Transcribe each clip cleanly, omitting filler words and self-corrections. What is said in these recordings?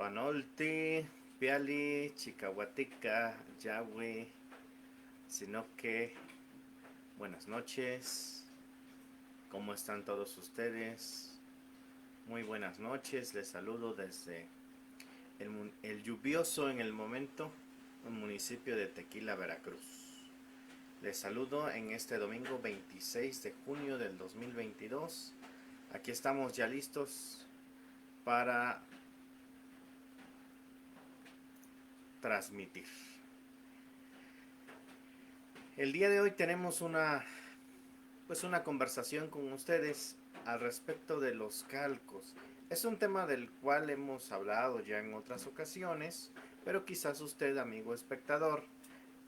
Panolti, Piali, Chicahuatica, Yahweh, Sinoque, buenas noches. ¿Cómo están todos ustedes? Muy buenas noches, les saludo desde el lluvioso en el momento, el municipio de Tequila, Veracruz. Les saludo en este domingo 26 de junio del 2022. Aquí estamos ya listos para transmitir. El día de hoy tenemos una conversación con ustedes al respecto de los calcos. Es un tema del cual hemos hablado ya en otras ocasiones, pero quizás usted, amigo espectador,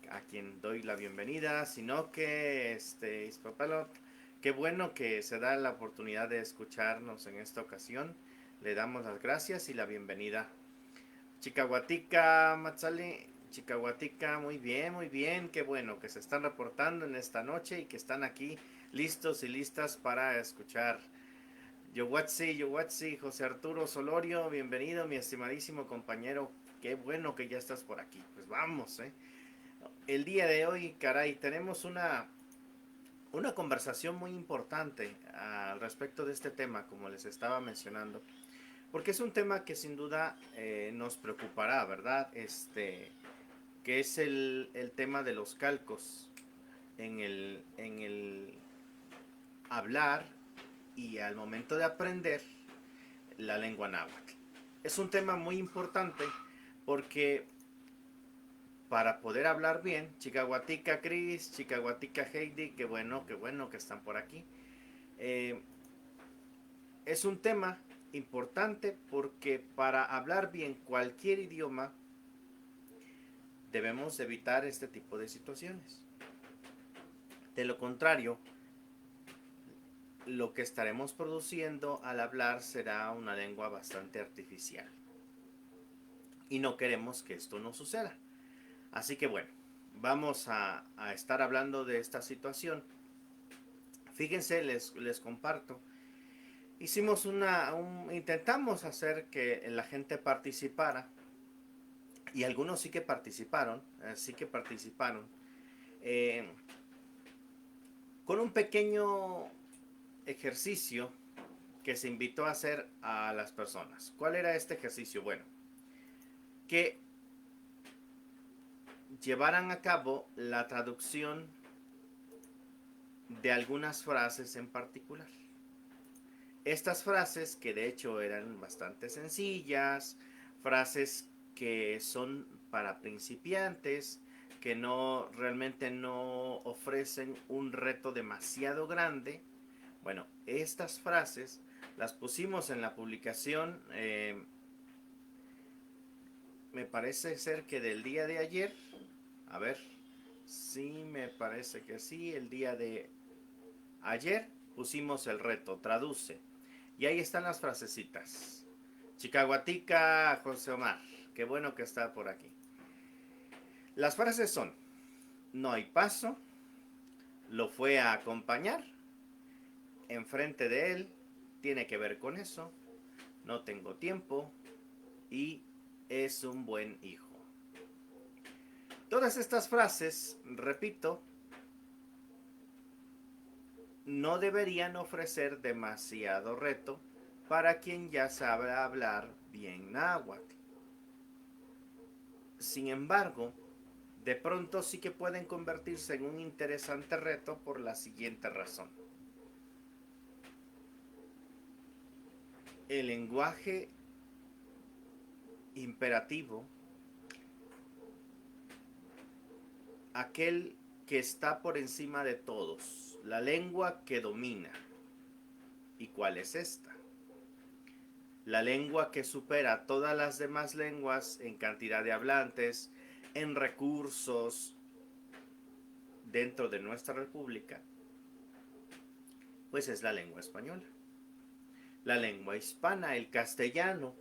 a quien doy la bienvenida, sino que Ispapalot, qué bueno que se da la oportunidad de escucharnos en esta ocasión. Le damos las gracias y la bienvenida. Chicahuatica, Matzali, Chicahuatica, muy bien, qué bueno que se están reportando en esta noche y que están aquí listos y listas para escuchar. Yowatsi, José Arturo Solorio, bienvenido, mi estimadísimo compañero, qué bueno que ya estás por aquí. Pues vamos, El día de hoy, caray, tenemos una conversación muy importante al respecto de este tema, como les estaba mencionando. Porque es un tema que sin duda nos preocupará, ¿verdad? Que es el tema de los calcos en el hablar y al momento de aprender la lengua náhuatl. Es un tema muy importante porque para poder hablar bien, Chicahuatica Cris, Chicahuatica Heidi, qué bueno que están por aquí. Eh, es un tema importante porque para hablar bien cualquier idioma debemos evitar este tipo de situaciones. De lo contrario, lo que estaremos produciendo al hablar será una lengua bastante artificial. Y no queremos que esto no suceda. Así que bueno, vamos a estar hablando de esta situación. Fíjense, les comparto. Intentamos hacer que la gente participara. Y algunos sí que participaron. Eh, con un pequeño ejercicio que se invitó a hacer a las personas. ¿Cuál era este ejercicio? Bueno, que llevaran a cabo la traducción de algunas frases en particular. Estas frases, que de hecho eran bastante sencillas, frases que son para principiantes, que realmente no ofrecen un reto demasiado grande. Bueno, estas frases las pusimos en la publicación, me parece ser que del día de ayer. A ver, sí, me parece que sí, el día de ayer pusimos el reto, traduce. Y ahí están las frasecitas. Chicahuatica, José Omar, qué bueno que está por aquí. Las frases son: no hay paso, lo fue a acompañar, enfrente de él, tiene que ver con eso, no tengo tiempo y es un buen hijo. Todas estas frases, repito, no deberían ofrecer demasiado reto para quien ya sabe hablar bien náhuatl. Sin embargo, de pronto sí que pueden convertirse en un interesante reto por la siguiente razón. El lenguaje imperativo, aquel que está por encima de todos, la lengua que domina. ¿Y cuál es esta? La lengua que supera todas las demás lenguas en cantidad de hablantes, en recursos dentro de nuestra república, pues es la lengua española. La lengua hispana, el castellano.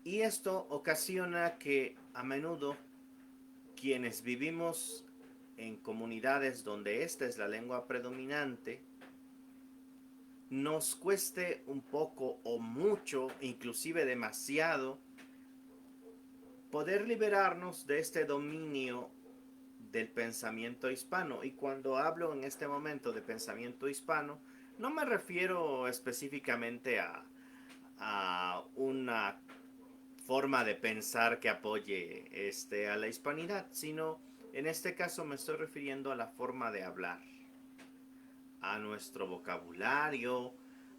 Y esto ocasiona que a menudo quienes vivimos en comunidades donde esta es la lengua predominante, nos cueste un poco o mucho, inclusive demasiado, poder liberarnos de este dominio del pensamiento hispano. Y cuando hablo en este momento de pensamiento hispano, no me refiero específicamente a una forma de pensar que apoye a la hispanidad, sino en este caso me estoy refiriendo a la forma de hablar, a nuestro vocabulario,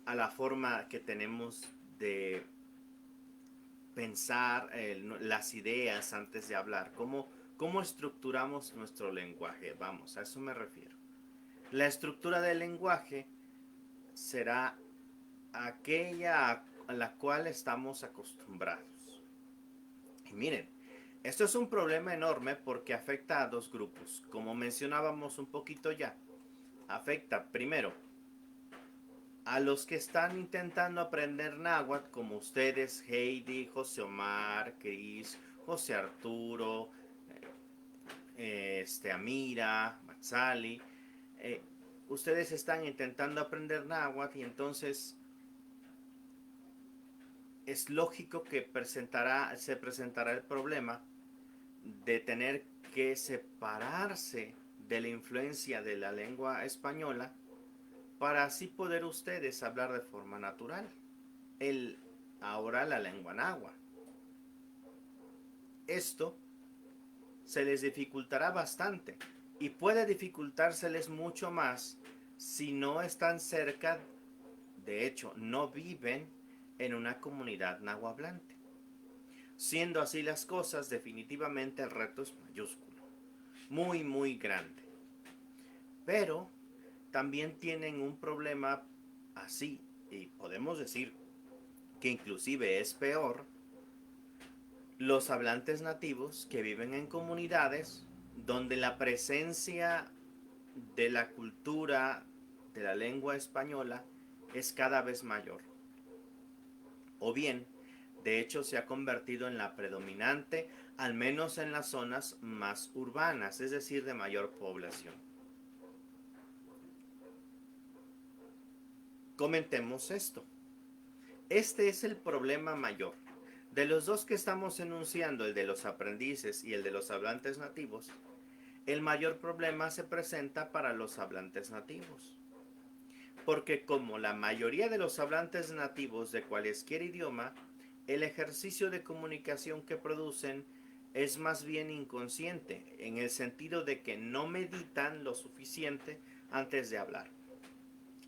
a la forma que tenemos de pensar las ideas antes de hablar, cómo estructuramos nuestro lenguaje. Vamos, a eso me refiero. La estructura del lenguaje será aquella a la cual estamos acostumbrados. Y miren, esto es un problema enorme porque afecta a dos grupos. Como mencionábamos un poquito ya, afecta primero a los que están intentando aprender náhuatl, como ustedes, Heidi, José Omar, Cris, José Arturo, Amira, Matsali. Eh, Ustedes están intentando aprender náhuatl y entonces es lógico que se presentará el problema de tener que separarse de la influencia de la lengua española para así poder ustedes hablar de forma natural. Ahora la lengua náhuatl. Esto se les dificultará bastante y puede dificultárseles mucho más si no están cerca, de hecho, no viven en una comunidad nahuablante. Siendo así las cosas, definitivamente el reto es mayúsculo, muy, muy grande. Pero también tienen un problema así, y podemos decir que inclusive es peor, los hablantes nativos que viven en comunidades donde la presencia de la cultura de la lengua española es cada vez mayor. O bien, de hecho, se ha convertido en la predominante, al menos en las zonas más urbanas, es decir, de mayor población. Comentemos esto. Este es el problema mayor. De los dos que estamos enunciando, el de los aprendices y el de los hablantes nativos, el mayor problema se presenta para los hablantes nativos. Porque como la mayoría de los hablantes nativos de cualquier idioma, el ejercicio de comunicación que producen es más bien inconsciente, en el sentido de que no meditan lo suficiente antes de hablar.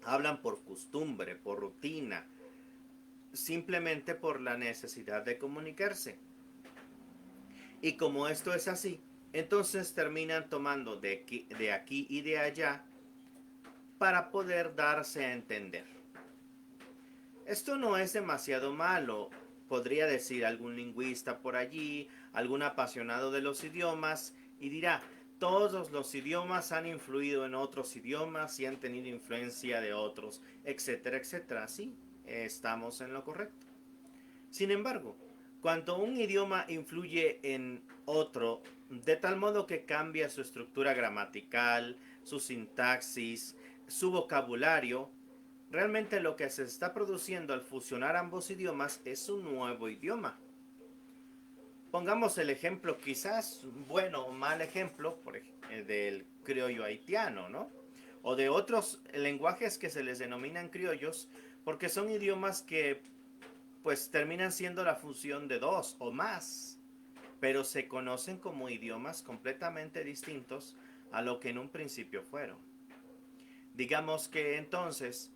Hablan por costumbre, por rutina, simplemente por la necesidad de comunicarse. Y como esto es así, entonces terminan tomando de aquí y de allá para poder darse a entender. Esto no es demasiado malo, podría decir algún lingüista por allí, algún apasionado de los idiomas, y dirá, todos los idiomas han influido en otros idiomas y han tenido influencia de otros, etcétera, etcétera. Sí, estamos en lo correcto. Sin embargo, cuando un idioma influye en otro, de tal modo que cambia su estructura gramatical, su sintaxis, su vocabulario, realmente lo que se está produciendo al fusionar ambos idiomas es un nuevo idioma. Pongamos el ejemplo, quizás bueno o mal ejemplo, del criollo haitiano, ¿no? O de otros lenguajes que se les denominan criollos, porque son idiomas que pues terminan siendo la fusión de dos o más, pero se conocen como idiomas completamente distintos a lo que en un principio fueron. Digamos que entonces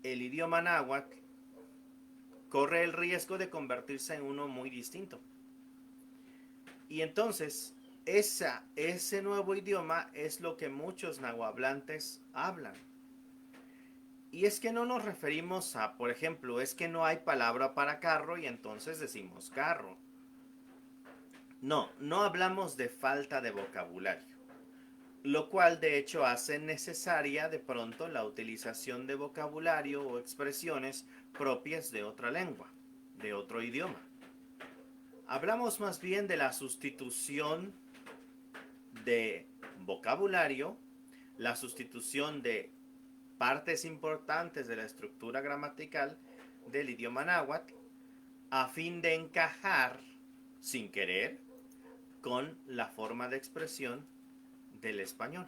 el idioma náhuatl corre el riesgo de convertirse en uno muy distinto. Y entonces ese nuevo idioma es lo que muchos nahuablantes hablan. Y es que no nos referimos a, por ejemplo, es que no hay palabra para carro y entonces decimos carro. No, no hablamos de falta de vocabulario, lo cual de hecho hace necesaria de pronto la utilización de vocabulario o expresiones propias de otra lengua, de otro idioma. Hablamos más bien de la sustitución de vocabulario, la sustitución de partes importantes de la estructura gramatical del idioma náhuatl a fin de encajar, sin querer, con la forma de expresión del español.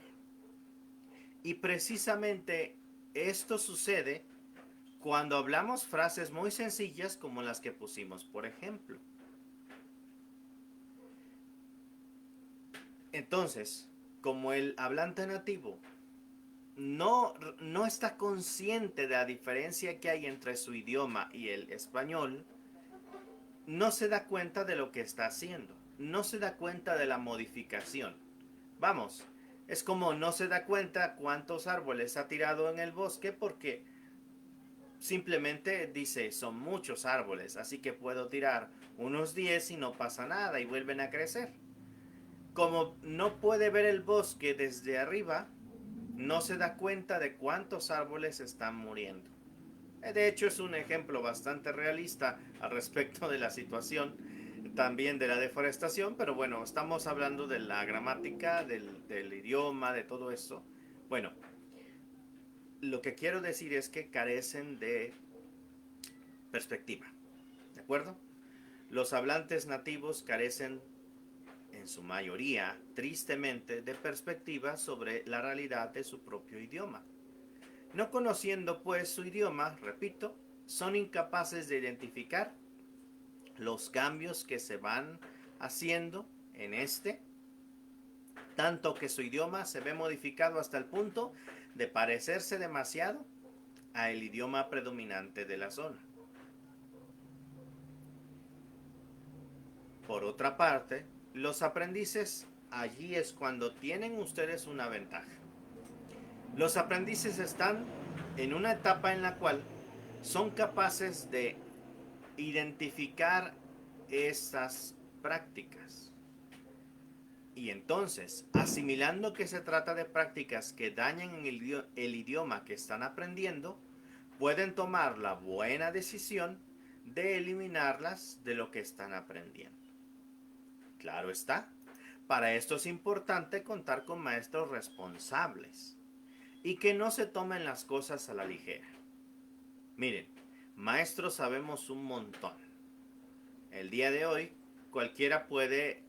Y precisamente esto sucede cuando hablamos frases muy sencillas como las que pusimos, por ejemplo. Entonces, como el hablante nativo no está consciente de la diferencia que hay entre su idioma y el español, no se da cuenta de lo que está haciendo, no se da cuenta de la modificación. Vamos, es como no se da cuenta cuántos árboles ha tirado en el bosque porque simplemente dice son muchos árboles, así que puedo tirar unos 10 y no pasa nada y vuelven a crecer. Como no puede ver el bosque desde arriba, no se da cuenta de cuántos árboles están muriendo. De hecho, es un ejemplo bastante realista al respecto de la situación también de la deforestación, pero bueno, estamos hablando de la gramática, del idioma, de todo eso. Bueno, lo que quiero decir es que carecen de perspectiva, ¿de acuerdo? Los hablantes nativos carecen en su mayoría, tristemente, de perspectiva sobre la realidad de su propio idioma. No conociendo pues su idioma, repito, son incapaces de identificar los cambios que se van haciendo en este, tanto que su idioma se ve modificado hasta el punto de parecerse demasiado al idioma predominante de la zona. Por otra parte, los aprendices, allí es cuando tienen ustedes una ventaja. Los aprendices están en una etapa en la cual son capaces de identificar estas prácticas. Y entonces, asimilando que se trata de prácticas que dañan el idioma que están aprendiendo, pueden tomar la buena decisión de eliminarlas de lo que están aprendiendo. Claro está, para esto es importante contar con maestros responsables y que no se tomen las cosas a la ligera. Miren, maestros sabemos un montón. El día de hoy, cualquiera puede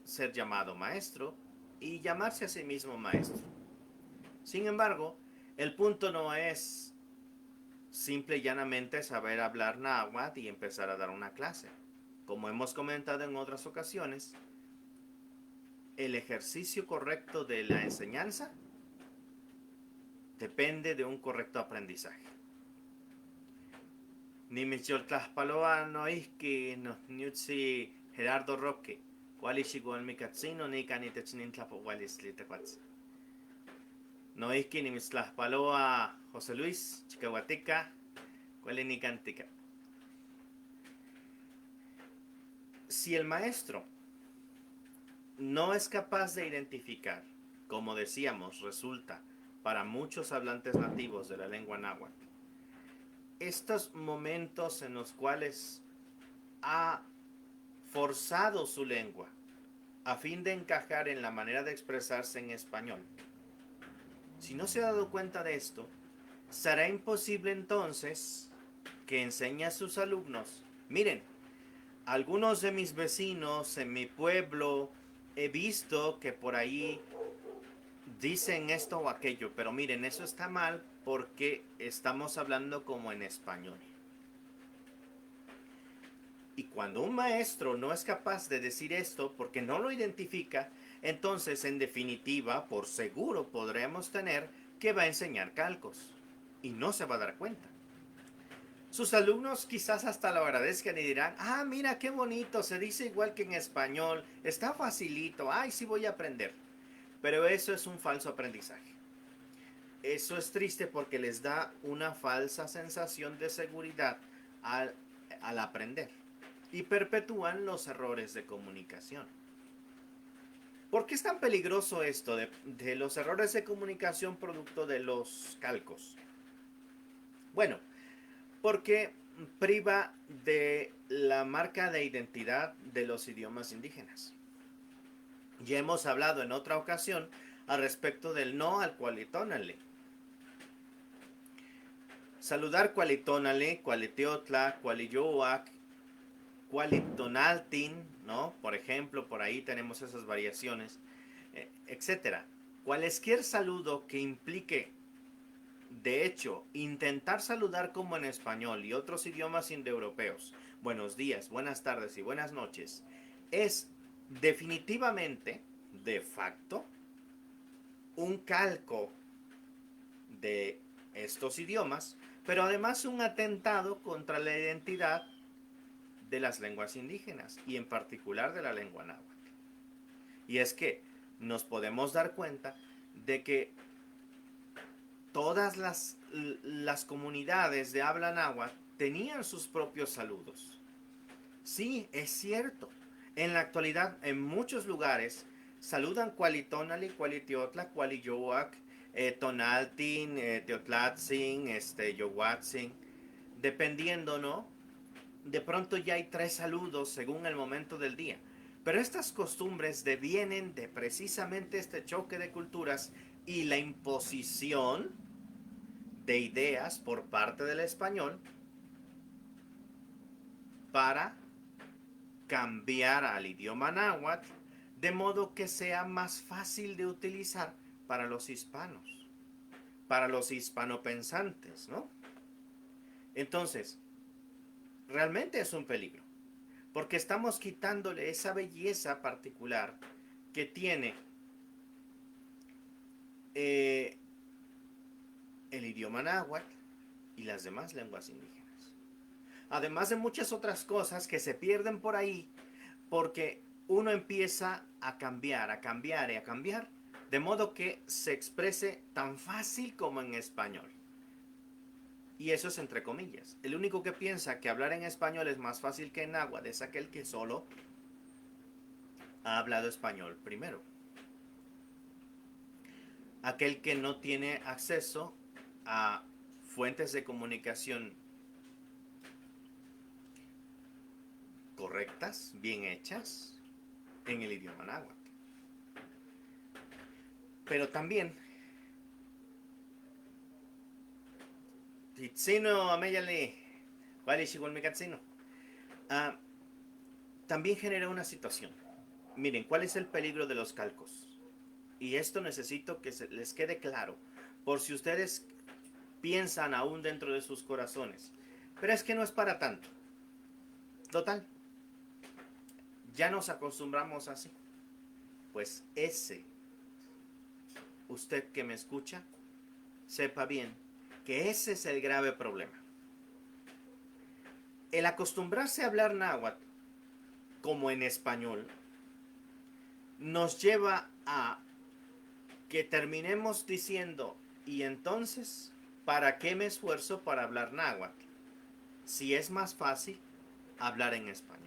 ser llamado maestro y llamarse a sí mismo maestro. Sin embargo, el punto no es simple y llanamente saber hablar náhuatl y empezar a dar una clase. Como hemos comentado en otras ocasiones, el ejercicio correcto de la enseñanza depende de un correcto aprendizaje. Ni Micholtlaspaloa no es que nos niutsi Gerardo Roque, Walishigual Mikatsino, ni Canitechnin Tlapohualistlitecuatz. No es que ni Mitzlaspaloa José Luis, Chicahuateca, Cualinicantica. Si el maestro no es capaz de identificar, como decíamos, resulta para muchos hablantes nativos de la lengua náhuatl, estos momentos en los cuales ha forzado su lengua a fin de encajar en la manera de expresarse en español. Si no se ha dado cuenta de esto, será imposible entonces que enseñe a sus alumnos. Miren, algunos de mis vecinos en mi pueblo he visto que por ahí dicen esto o aquello, pero miren, eso está mal porque estamos hablando como en español. Y cuando un maestro no es capaz de decir esto porque no lo identifica, entonces en definitiva, por seguro podremos tener que va a enseñar calcos y no se va a dar cuenta. Sus alumnos quizás hasta lo agradezcan y dirán, ah, mira qué bonito, se dice igual que en español, está facilito, ay, sí voy a aprender. Pero eso es un falso aprendizaje. Eso es triste porque les da una falsa sensación de seguridad al aprender y perpetúan los errores de comunicación. ¿Por qué es tan peligroso esto de los errores de comunicación producto de los calcos? Bueno, porque priva de la marca de identidad de los idiomas indígenas. Ya hemos hablado en otra ocasión al respecto del no al qualitónale. Saludar cualitónale, cualiteotla, cualiyoac, cualitonaltin, ¿no? Por ejemplo, por ahí tenemos esas variaciones, etcétera. Cualesquier saludo que implique, de hecho, intentar saludar como en español y otros idiomas indoeuropeos, buenos días, buenas tardes y buenas noches, es definitivamente, de facto, un calco de estos idiomas, pero además un atentado contra la identidad de las lenguas indígenas y en particular de la lengua náhuatl. Y es que nos podemos dar cuenta de que todas las comunidades de habla náhuatl tenían sus propios saludos. Sí, es cierto. En la actualidad, en muchos lugares, saludan cualitonali, cualitiotla, cualiyoac, tonaltin, teotlatzin, yohuatzin, dependiendo, ¿no? De pronto ya hay 3 saludos según el momento del día. Pero estas costumbres devienen de precisamente este choque de culturas y la imposición de ideas por parte del español para cambiar al idioma náhuatl de modo que sea más fácil de utilizar para los hispanos, para los hispanopensantes, ¿no? Entonces, realmente es un peligro, porque estamos quitándole esa belleza particular que tiene el idioma náhuatl y las demás lenguas indígenas. Además de muchas otras cosas que se pierden por ahí porque uno empieza a cambiar, a cambiar y a cambiar, de modo que se exprese tan fácil como en español. Y eso es entre comillas. El único que piensa que hablar en español es más fácil que en náhuatl es aquel que solo ha hablado español primero. Aquel que no tiene acceso a fuentes de comunicación correctas, bien hechas, en el idioma náhuatl. Pero también, Titzino, Ameyale, también genera una situación. Miren, ¿cuál es el peligro de los calcos? Y esto necesito que se les quede claro, por si ustedes piensan aún dentro de sus corazones. Pero es que no es para tanto. Total, ya nos acostumbramos así. Pues usted que me escucha, sepa bien que ese es el grave problema. El acostumbrarse a hablar náhuatl como en español nos lleva a que terminemos diciendo, y entonces, ¿para qué me esfuerzo para hablar náhuatl? Si es más fácil hablar en español.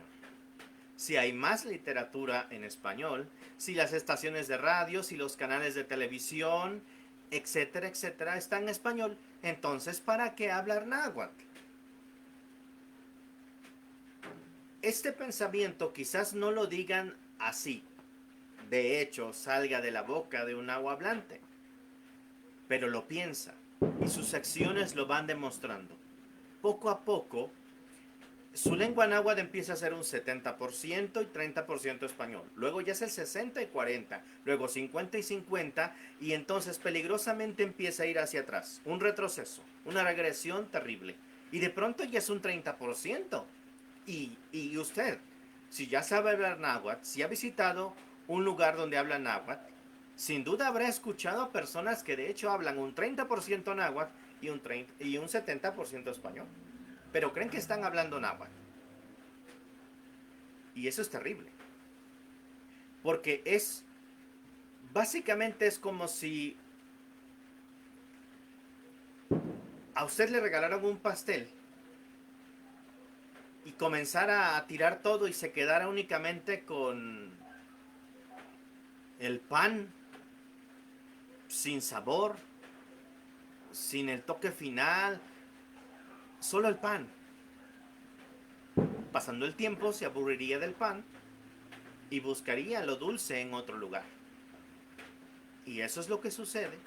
Si hay más literatura en español, si las estaciones de radio, si los canales de televisión, etcétera, etcétera, están en español, entonces ¿para qué hablar náhuatl? Este pensamiento quizás no lo digan así, de hecho salga de la boca de un nahuablante, pero lo piensa y sus acciones lo van demostrando. Poco a poco, su lengua náhuatl empieza a ser un 70% y 30% español. Luego ya es el 60 y 40, luego 50 y 50, y entonces peligrosamente empieza a ir hacia atrás. Un retroceso, una regresión terrible. Y de pronto ya es un 30%. Y usted, si ya sabe hablar náhuatl, si ha visitado un lugar donde habla náhuatl, sin duda habrá escuchado a personas que de hecho hablan un 30% náhuatl y un 70% español. Pero creen que están hablando náhuatl. Y eso es terrible. Porque básicamente es como si a usted le regalaran un pastel y comenzara a tirar todo y se quedara únicamente con el pan sin sabor, sin el toque final, solo el pan. Pasando el tiempo se aburriría del pan y buscaría lo dulce en otro lugar. Y eso es lo que sucede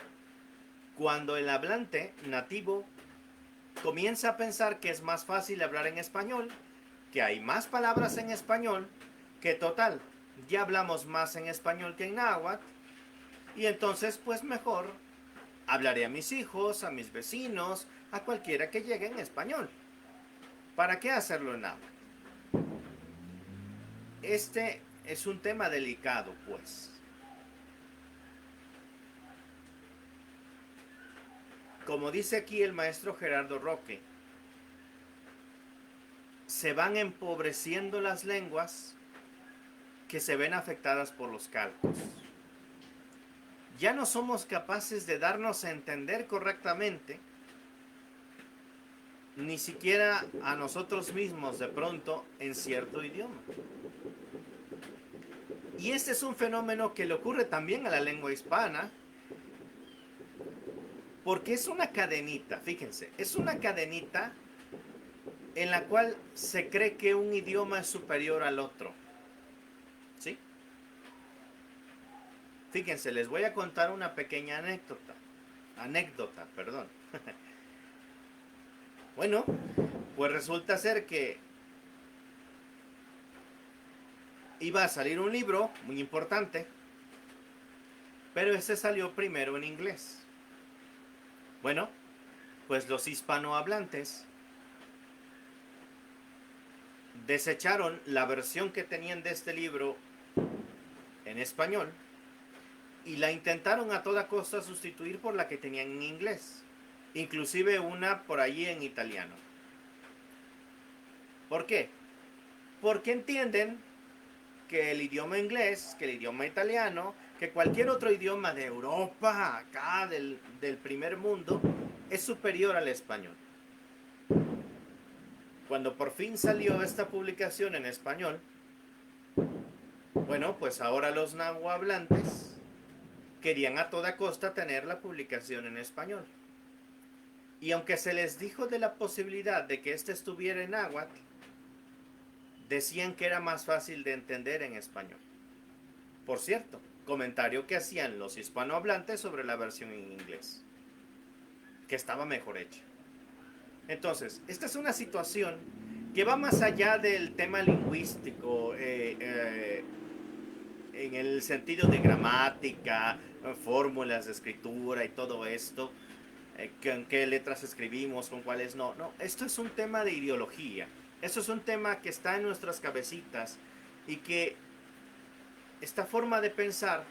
cuando el hablante nativo comienza a pensar que es más fácil hablar en español, que hay más palabras en español, que total, ya hablamos más en español que en náhuatl, y entonces pues mejor hablaré a mis hijos, a mis vecinos, a cualquiera que llegue en español. ¿Para qué hacerlo en náhuatl? Este es un tema delicado, pues. Como dice aquí el maestro Gerardo Roque, se van empobreciendo las lenguas que se ven afectadas por los calcos. Ya no somos capaces de darnos a entender correctamente, ni siquiera a nosotros mismos de pronto en cierto idioma. Y este es un fenómeno que le ocurre también a la lengua hispana, porque es una cadenita, fíjense, es una cadenita en la cual se cree que un idioma es superior al otro. ¿Sí? Fíjense, les voy a contar una pequeña anécdota, perdón. Bueno, pues resulta ser que iba a salir un libro muy importante, pero ese salió primero en inglés. Bueno, pues los hispanohablantes desecharon la versión que tenían de este libro en español y la intentaron a toda costa sustituir por la que tenían en inglés, inclusive una por allí en italiano. ¿Por qué? Porque entienden que el idioma inglés, que el idioma italiano, que cualquier otro idioma de Europa, acá del primer mundo, es superior al español. Cuando por fin salió esta publicación en español, bueno, pues ahora los nahuablantes querían a toda costa tener la publicación en español. Y aunque se les dijo de la posibilidad de que éste estuviera en náhuatl, decían que era más fácil de entender en español. Por cierto, comentario que hacían los hispanohablantes sobre la versión en inglés, que estaba mejor hecha. Entonces, esta es una situación que va más allá del tema lingüístico, en el sentido de gramática, fórmulas de escritura y todo esto, con qué letras escribimos, con cuáles no. No, esto es un tema de ideología. Esto es un tema que está en nuestras cabecitas y que esta forma de pensar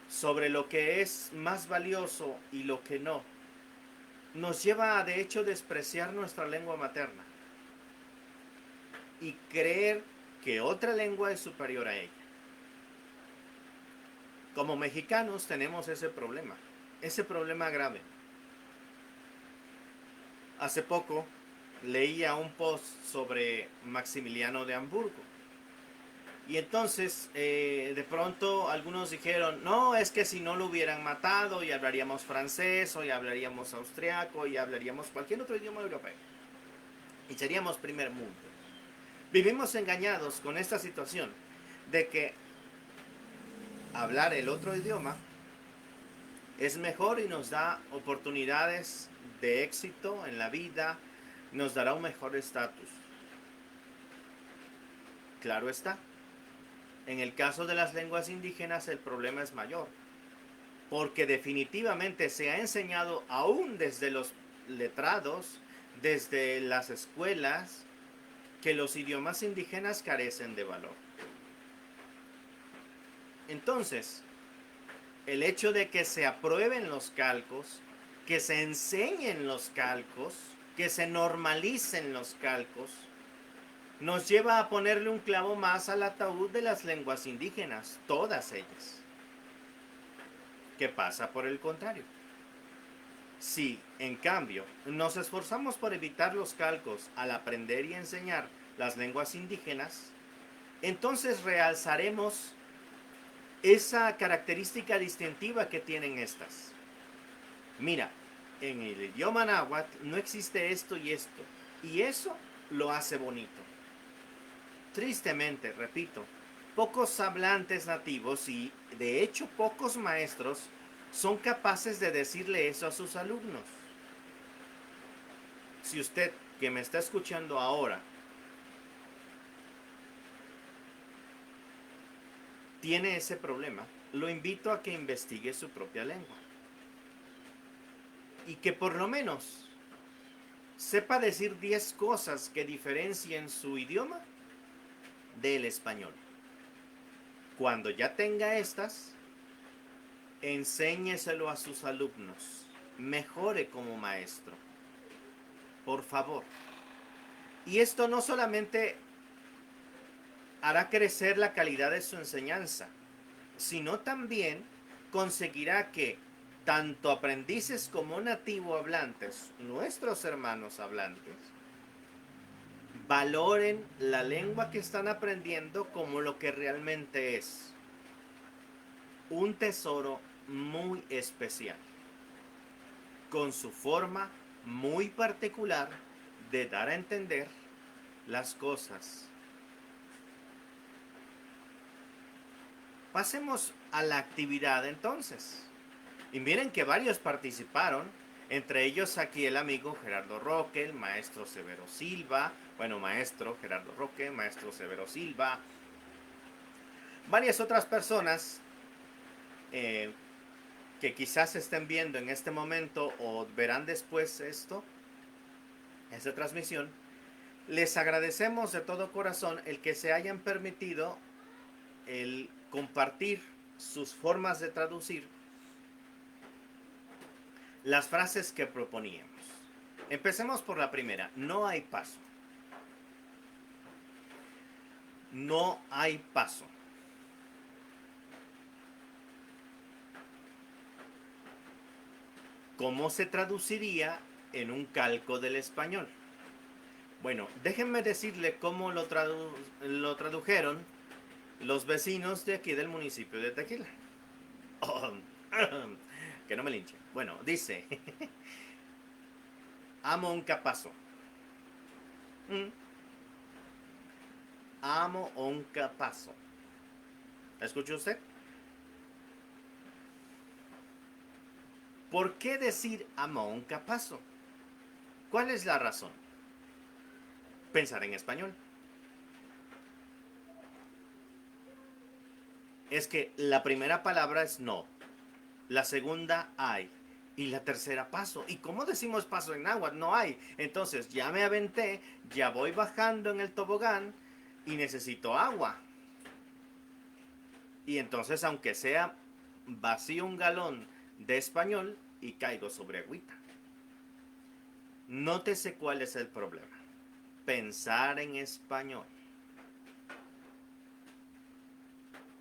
sobre lo que es más valioso y lo que no, nos lleva a de hecho despreciar nuestra lengua materna y creer que otra lengua es superior a ella. Como mexicanos tenemos ese problema grave. Hace poco leía un post sobre Maximiliano de Hamburgo. Y entonces, de pronto, algunos dijeron, no, es que si no lo hubieran matado, y hablaríamos francés, o y hablaríamos austriaco, y hablaríamos cualquier otro idioma europeo. Y seríamos primer mundo. Vivimos engañados con esta situación de que hablar el otro idioma es mejor y nos da oportunidades de éxito en la vida, nos dará un mejor estatus. Claro está. En el caso de las lenguas indígenas el problema es mayor, porque definitivamente se ha enseñado aún desde los letrados, desde las escuelas, que los idiomas indígenas carecen de valor. Entonces, el hecho de que se aprueben los calcos, que se enseñen los calcos, que se normalicen los calcos, nos lleva a ponerle un clavo más al ataúd de las lenguas indígenas, todas ellas. ¿Qué pasa por el contrario? Si, en cambio, nos esforzamos por evitar los calcos al aprender y enseñar las lenguas indígenas, entonces realzaremos esa característica distintiva que tienen estas. Mira, en el idioma náhuatl no existe esto, y eso lo hace bonito. Tristemente, repito, pocos hablantes nativos y, de hecho, pocos maestros son capaces de decirle eso a sus alumnos. Si usted que me está escuchando ahora tiene ese problema, lo invito a que investigue su propia lengua. Y que por lo menos sepa decir 10 cosas que diferencien su idioma del español. Cuando ya tenga estas, enséñeselo a sus alumnos. Mejore como maestro. Por favor. Y esto no solamente hará crecer la calidad de su enseñanza, sino también conseguirá que tanto aprendices como nativo hablantes, nuestros hermanos hablantes, valoren la lengua que están aprendiendo como lo que realmente es. Un tesoro muy especial, con su forma muy particular de dar a entender las cosas. Pasemos a la actividad entonces. Y miren que varios participaron, entre ellos aquí el amigo Gerardo Roque, el maestro Severo Silva, maestro Gerardo Roque, maestro Severo Silva, varias otras personas que quizás estén viendo en este momento o verán después esta transmisión. Les agradecemos de todo corazón el que se hayan permitido el compartir sus formas de traducir las frases que proponíamos. Empecemos por la primera. No hay paso. No hay paso. ¿Cómo se traduciría en un calco del español? Bueno, déjenme decirle cómo lo tradujeron los vecinos de aquí del municipio de Tequila. Que no me linchen. Bueno, dice: amo un capazo. Amo un capazo. ¿Escuchó usted? ¿Por qué decir amo un capazo? ¿Cuál es la razón? Pensar en español. Es que la primera palabra es no, la segunda hay y la tercera paso. ¿Y cómo decimos paso en náhuatl? No hay. Entonces ya me aventé, ya voy bajando en el tobogán y necesito agua. Y entonces, aunque sea vacío un galón de español y caigo sobre agüita. Nótese cuál es el problema. Pensar en español.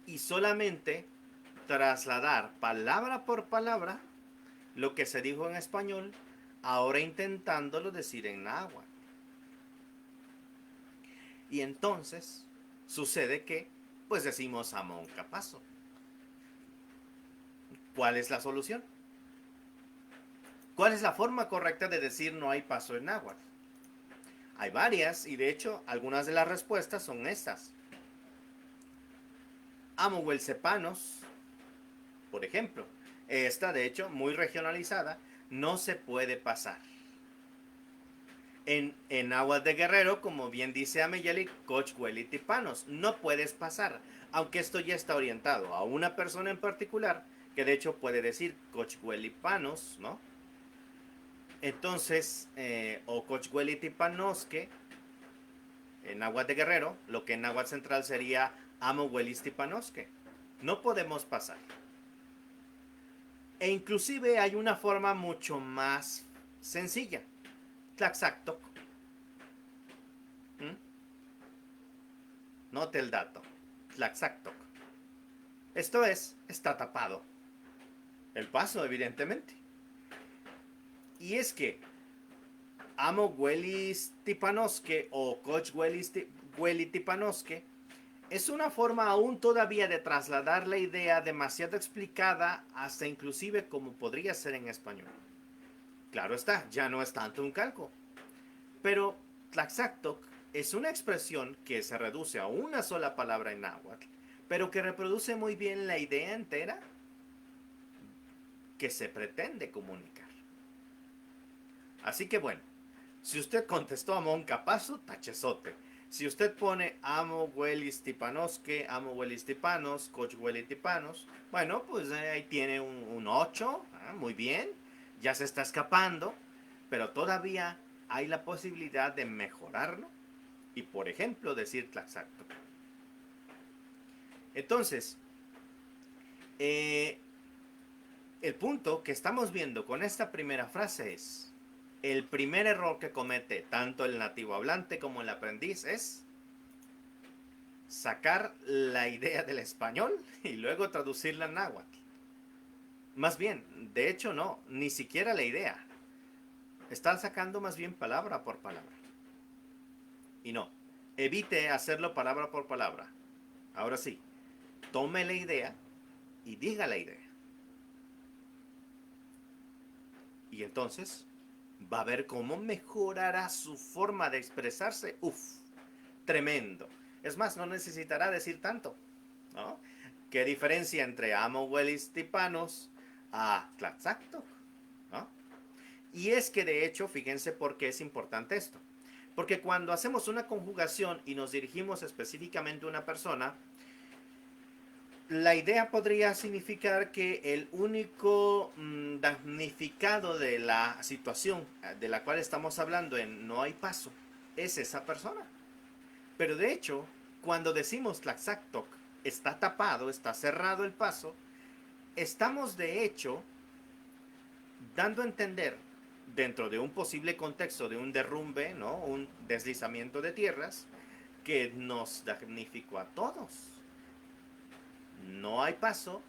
Y solamente trasladar palabra por palabra lo que se dijo en español, ahora intentándolo decir en náhuatl. Y entonces sucede que pues decimos amo un capazo. ¿Cuál es la solución? ¿Cuál es la forma correcta de decir no hay paso en náhuatl? Hay varias y de hecho algunas de las respuestas son estas. Amo huelcepanos, por ejemplo. Esta, de hecho, muy regionalizada, no se puede pasar. En aguas de Guerrero, como bien dice Ameyeli, cochhuelitipanos, no puedes pasar. Aunque esto ya está orientado a una persona en particular, que de hecho puede decir cochhuelipanos, ¿no? Entonces, o cochhuelitipanosque, en aguas de Guerrero, lo que en agua central sería amo huelistipanosque. No podemos pasar. E inclusive hay una forma mucho más sencilla. Tlaxactoc. Note el dato. Tlaxactoc. Esto es, está tapado. El paso, evidentemente. Y es que amo huelis tipanosque o coch hueli tipanosque es una forma aún todavía de trasladar la idea demasiado explicada hasta inclusive como podría ser en español. Claro está, ya no es tanto un calco. Pero Tlaxactoc es una expresión que se reduce a una sola palabra en náhuatl, pero que reproduce muy bien la idea entera que se pretende comunicar. Así que bueno, Si usted contestó Amon Capazo, tachezote. Si usted pone amo huelis tipanosque, amo huelis tipanos, coach hueli tipanos, bueno, pues ahí tiene un 8, muy bien, ya se está escapando, pero todavía hay la posibilidad de mejorarlo y, por ejemplo, decir tlaxacto. Entonces, eh, el punto que estamos viendo con esta primera frase es, el primer error que comete tanto el nativo hablante como el aprendiz es sacar la idea del español y luego traducirla en náhuatl. Más bien, de hecho no, ni siquiera la idea. Están sacando más bien palabra por palabra. Y no, evite hacerlo palabra por palabra. Ahora sí, tome la idea y diga la idea. Y entonces va a ver cómo mejorará su forma de expresarse. Uf, tremendo. Es más, no necesitará decir tanto, ¿no? ¿Qué diferencia entre amo huelis tipanos a tlaxacto? ¿No? Y es que de hecho, fíjense por qué es importante esto. Porque cuando hacemos una conjugación y nos dirigimos específicamente a una persona, la idea podría significar que el único damnificado de la situación de la cual estamos hablando en no hay paso es esa persona. Pero de hecho, cuando decimos Tlaxactoc está tapado, está cerrado el paso, estamos de hecho dando a entender, dentro de un posible contexto de un derrumbe, ¿no? Un deslizamiento de tierras, que nos damnificó a todos. No hay paso,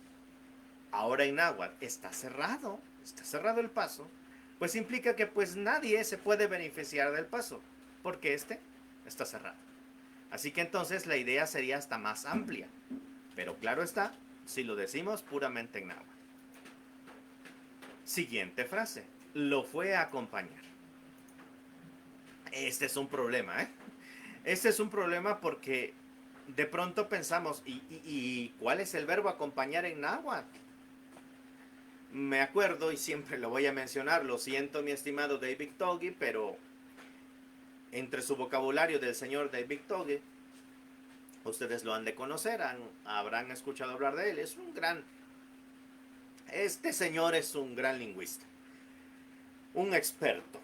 ahora en náhuatl está cerrado el paso, pues implica que pues nadie se puede beneficiar del paso, porque este está cerrado. Así que entonces la idea sería hasta más amplia, pero claro está, si lo decimos puramente en náhuatl. Siguiente frase, lo fue a acompañar. Este es un problema, ¿eh? Este es un problema porque de pronto pensamos, ¿y cuál es el verbo acompañar en náhuatl? Me acuerdo y siempre lo voy a mencionar, lo siento mi estimado David Toggy, pero entre su vocabulario del señor David Toggy, ustedes lo han de conocer, habrán escuchado hablar de él, este señor es un gran lingüista, un experto,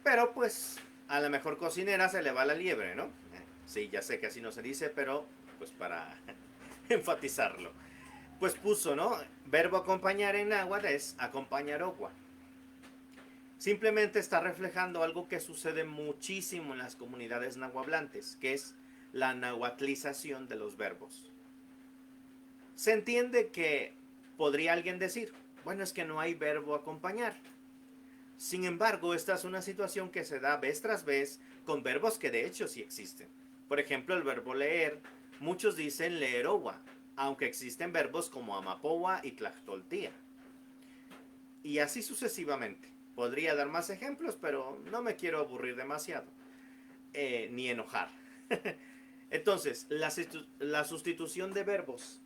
pero pues a la mejor cocinera se le va la liebre, ¿no? Sí, ya sé que así no se dice, pero pues para enfatizarlo. Pues puso, ¿no? Verbo acompañar en náhuatl es acompañar ogua. Simplemente está reflejando algo que sucede muchísimo en las comunidades nahuablantes, que es la nahuatlización de los verbos. Se entiende que podría alguien decir, bueno, es que no hay verbo acompañar. Sin embargo, esta es una situación que se da vez tras vez con verbos que de hecho sí existen. Por ejemplo, el verbo leer, muchos dicen leer ogua, aunque existen verbos como amapowa y tlachtoltía. Y así sucesivamente. Podría dar más ejemplos, pero no me quiero aburrir demasiado, ni enojar. Entonces, la sustitución de verbos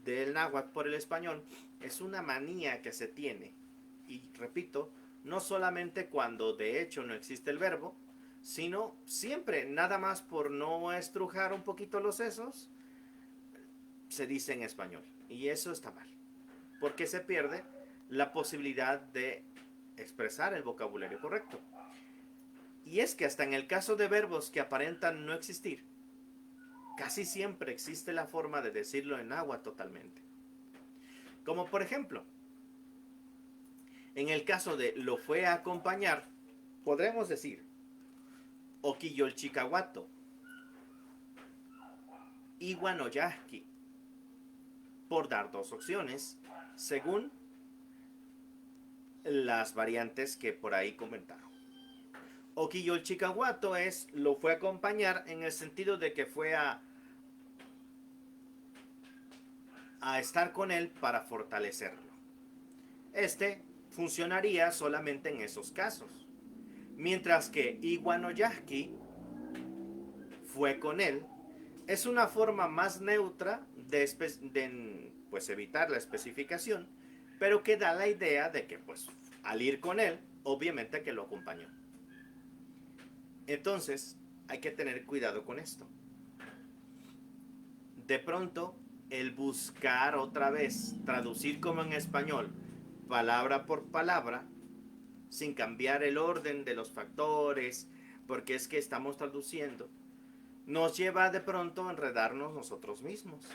del náhuatl por el español es una manía que se tiene. Y repito, no solamente cuando de hecho no existe el verbo, sino siempre, nada más por no estrujar un poquito los sesos, se dice en español. Y eso está mal, porque se pierde la posibilidad de expresar el vocabulario correcto. Y es que hasta en el caso de verbos que aparentan no existir, casi siempre existe la forma de decirlo en agua totalmente. Como por ejemplo, en el caso de lo fue a acompañar, podremos decir Oquillolchicahuato, Iguanoyahki, por dar dos opciones, según las variantes que por ahí comentaron. Oquillolchicahuato es lo fue a acompañar en el sentido de que fue a estar con él para fortalecerlo. Este funcionaría solamente en esos casos. Mientras que Iguanoyahki fue con él, es una forma más neutra de pues, evitar la especificación, pero que da la idea de que pues al ir con él, obviamente que lo acompañó. Entonces, hay que tener cuidado con esto. De pronto, el buscar otra vez, traducir como en español, palabra por palabra, sin cambiar el orden de los factores, porque es que estamos traduciendo, nos lleva de pronto a enredarnos nosotros mismos.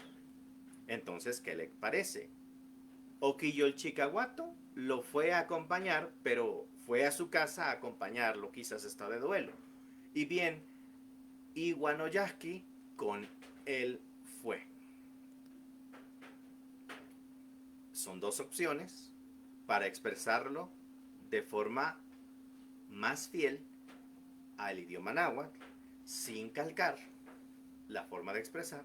Entonces, ¿qué le parece? Oquillo el Chicahuato lo fue a acompañar, pero fue a su casa a acompañarlo, quizás está de duelo. Y bien, Iguanoyasqui con él fue. Son dos opciones para expresarlo de forma más fiel al idioma náhuatl, sin calcar la forma de expresar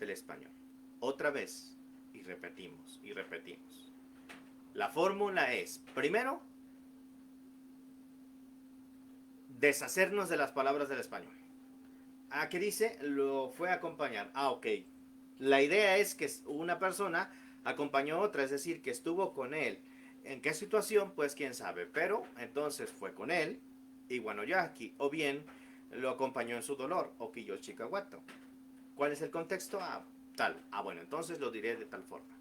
del español. Otra vez, y repetimos, y repetimos. La fórmula es, primero, deshacernos de las palabras del español. ¿Qué dice? Lo fue a acompañar. Ok. La idea es que una persona acompañó a otra, es decir, que estuvo con él. ¿En qué situación? Pues quién sabe. Pero entonces fue con él, Iguanoyaki, o bien lo acompañó en su dolor, Oquillo Chicahuato. ¿Cuál es el contexto? Tal. Bueno, entonces lo diré de tal forma.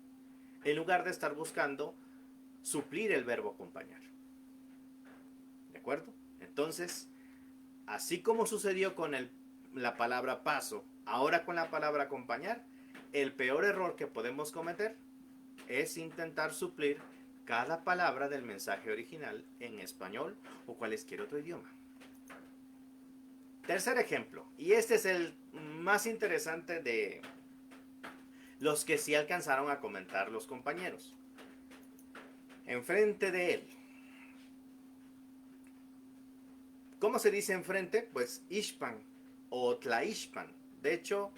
En lugar de estar buscando suplir el verbo acompañar. ¿De acuerdo? Entonces, así como sucedió con la palabra paso, ahora con la palabra acompañar, el peor error que podemos cometer es intentar suplir cada palabra del mensaje original en español o cualquier otro idioma. Tercer ejemplo, y este es el más interesante de los que sí alcanzaron a comentar los compañeros. Enfrente de él. ¿Cómo se dice enfrente? Pues Ishpan o Tlaishpan. De hecho,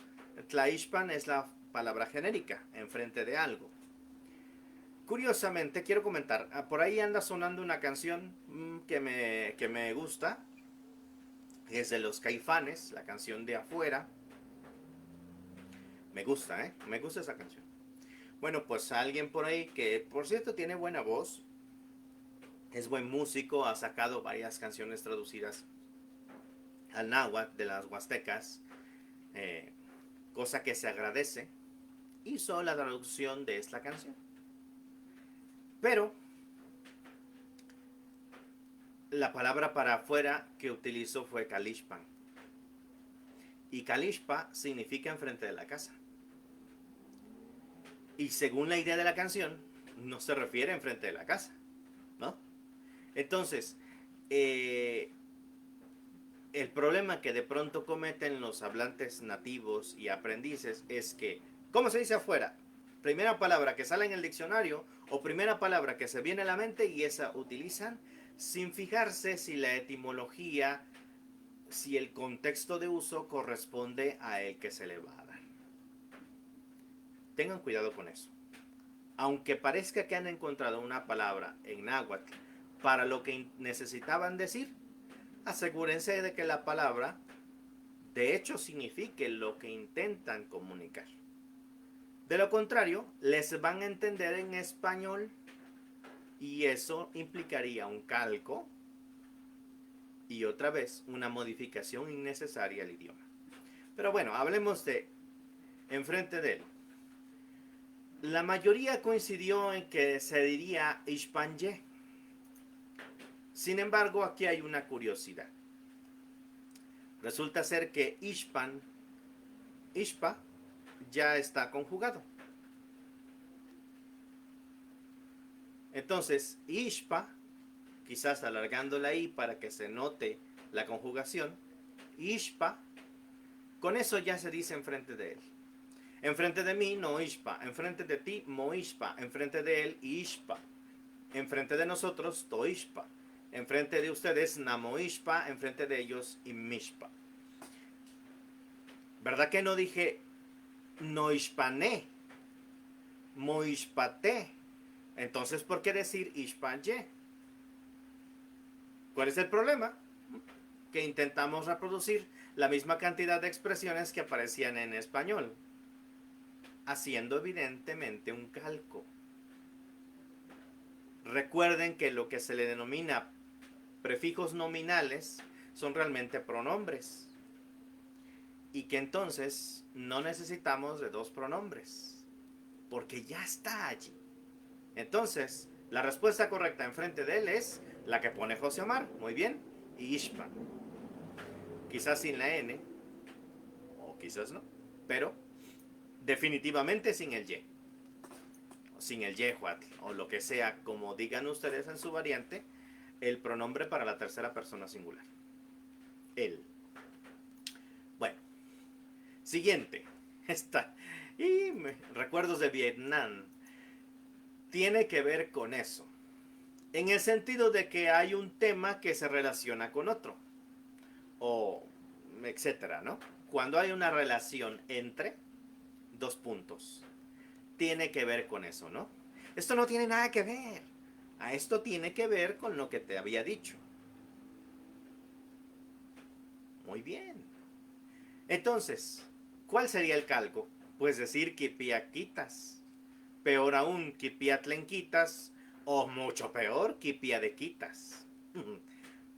Tlaishpan es la palabra genérica, enfrente de algo. Curiosamente, quiero comentar, por ahí anda sonando una canción que me gusta. Es de los Caifanes, la canción de Afuera. Me gusta, ¿eh? Me gusta esa canción. Bueno, pues alguien por ahí que, por cierto, tiene buena voz, es buen músico, ha sacado varias canciones traducidas al náhuatl de las huastecas, cosa que se agradece. Hizo la traducción de esta canción. Pero la palabra para afuera que utilizó fue Calixpan. Y Calixpa significa enfrente de la casa. Y según la idea de la canción, no se refiere enfrente de la casa, ¿no? Entonces, el problema que de pronto cometen los hablantes nativos y aprendices es que, ¿cómo se dice afuera? Primera palabra que sale en el diccionario o primera palabra que se viene a la mente y esa utilizan sin fijarse si la etimología, si el contexto de uso corresponde a el que se le va a dar. Tengan cuidado con eso. Aunque parezca que han encontrado una palabra en náhuatl para lo que necesitaban decir, asegúrense de que la palabra de hecho signifique lo que intentan comunicar. De lo contrario, les van a entender en español y eso implicaría un calco y otra vez una modificación innecesaria al idioma. Pero bueno, hablemos de enfrente de él. La mayoría coincidió en que se diría Ishpanye. Sin embargo, aquí hay una curiosidad. Resulta ser que Ishpan, Ishpa, ya está conjugado. Entonces, Ishpa, quizás alargando la I para que se note la conjugación, Ishpa, con eso ya se dice enfrente de él. Enfrente de mí, no Ishpa. Enfrente de ti, Moishpa. Enfrente de él, Ishpa. Enfrente de nosotros, Toishpa. Enfrente de ustedes, Namoishpa. Enfrente de ellos, Imishpa. ¿Verdad que no dije Noishpané? Moishpate. Entonces, ¿por qué decir Ishpaye? ¿Cuál es el problema? Que intentamos reproducir la misma cantidad de expresiones que aparecían en español, haciendo evidentemente un calco. Recuerden que lo que se le denomina prefijos nominales son realmente pronombres. Y que entonces no necesitamos de dos pronombres, porque ya está allí. Entonces, la respuesta correcta enfrente de él es la que pone José Omar. Muy bien. Y Ishpa. Quizás sin la N, o quizás no, pero definitivamente sin el Y. Sin el yehuatl, o lo que sea, como digan ustedes en su variante, el pronombre para la tercera persona singular. Él. Bueno, siguiente. Recuerdos de Vietnam. Tiene que ver con eso. En el sentido de que hay un tema que se relaciona con otro. O etcétera, ¿no? Cuando hay una relación entre dos puntos. Tiene que ver con eso, ¿no? Esto no tiene nada que ver. A esto tiene que ver con lo que te había dicho. Muy bien. Entonces, ¿cuál sería el calco? Pues decir quipiaquitas. Peor aún, quipiatlenquitas. O mucho peor, quipiadequitas.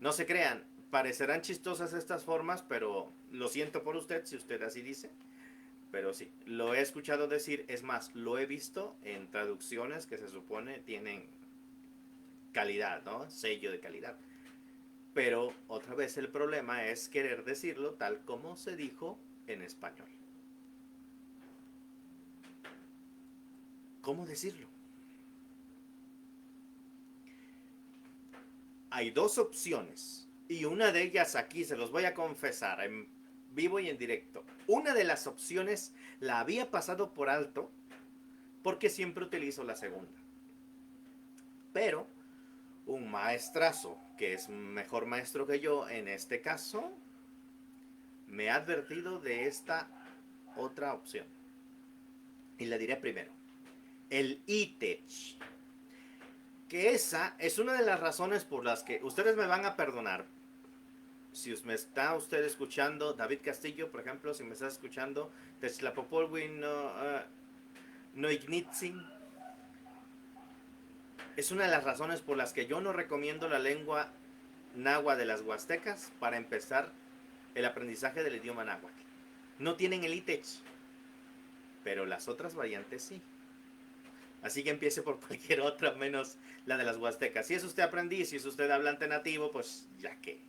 No se crean, parecerán chistosas estas formas, pero lo siento por usted si usted así dice. Pero sí, lo he escuchado decir, es más, lo he visto en traducciones que se supone tienen calidad, ¿no? Sello de calidad. Pero otra vez el problema es querer decirlo tal como se dijo en español. ¿Cómo decirlo? Hay dos opciones y una de ellas aquí se los voy a confesar en vivo y en directo. Una de las opciones la había pasado por alto porque siempre utilizo la segunda. Pero un maestrazo, que es mejor maestro que yo en este caso, me ha advertido de esta otra opción. Y la diré primero. El ITECH. Que esa es una de las razones por las que ustedes me van a perdonar. Si me está usted escuchando, David Castillo, por ejemplo, si me está escuchando, Techtlapopolwin no Ignitzin, es una de las razones por las que yo no recomiendo la lengua náhuatl de las huastecas para empezar el aprendizaje del idioma náhuatl. No tienen el ITECH, pero las otras variantes sí. Así que empiece por cualquier otra menos la de las huastecas. Si es usted aprendiz, si es usted hablante nativo, pues ya que.